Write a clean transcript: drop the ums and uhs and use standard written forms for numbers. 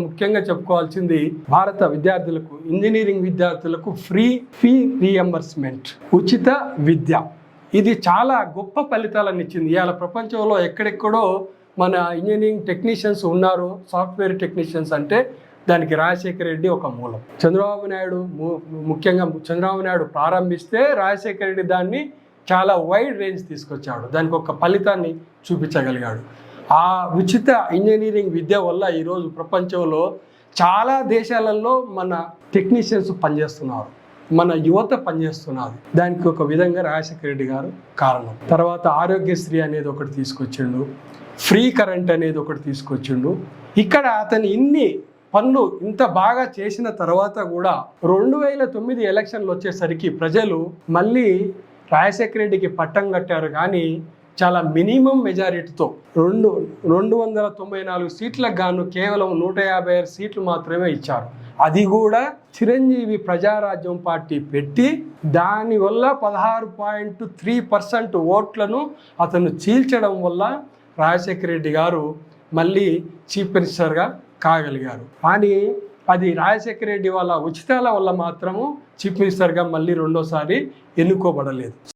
ముఖ్యంగా చెప్పుకోవాల్సింది భారత విద్యార్థులకు, ఇంజనీరింగ్ విద్యార్థులకు ఫీ రీఎంబర్స్మెంట్, ఉచిత విద్య. ఇది చాలా గొప్ప ఫలితాలను ఇచ్చింది. ఇవాళ ప్రపంచంలో ఎక్కడెక్కడో మన ఇంజనీరింగ్ టెక్నీషియన్స్ ఉన్నారు, సాఫ్ట్వేర్ టెక్నీషియన్స్ అంటే దానికి రాజశేఖర రెడ్డి ఒక మూలం. ముఖ్యంగా చంద్రబాబు నాయుడు ప్రారంభిస్తే రాజశేఖర రెడ్డి దాన్ని చాలా వైడ్ రేంజ్ తీసుకొచ్చాడు, దానికి ఒక ఫలితాన్ని చూపించగలిగాడు. ఆ ఉచిత ఇంజనీరింగ్ విద్య వల్ల ఈరోజు ప్రపంచంలో చాలా దేశాలలో మన టెక్నీషియన్స్ పనిచేస్తున్నారు, మన యువత పనిచేస్తున్నారు. దానికి ఒక విధంగా రాజశేఖర రెడ్డి గారు కారణం. తర్వాత ఆరోగ్యశ్రీ అనేది ఒకటి తీసుకొచ్చిండు, ఫ్రీ కరెంట్ అనేది ఒకటి తీసుకొచ్చిండు. ఇక్కడ అతను ఇన్ని పనులు ఇంత బాగా చేసిన తర్వాత కూడా 2009 ఎలక్షన్లు వచ్చేసరికి ప్రజలు మళ్ళీ రాజశేఖర రెడ్డికి పట్టం కట్టారు. కానీ చాలా మినిమం మెజారిటీతో 294 సీట్లకు గాను కేవలం 156 సీట్లు మాత్రమే ఇచ్చారు. అది కూడా చిరంజీవి ప్రజారాజ్యం పార్టీ పెట్టి దానివల్ల 16.3% ఓట్లను అతను చీల్చడం వల్ల రాజశేఖర రెడ్డి గారు మళ్ళీ చీఫ్ మినిస్టర్గా కాగలిగారు. కానీ అది రాజశేఖర రెడ్డి వాళ్ళ ఉచితాల వల్ల మాత్రము చీఫ్ మినిస్టర్గా మళ్ళీ రెండోసారి ఎన్నుకోబడలేదు.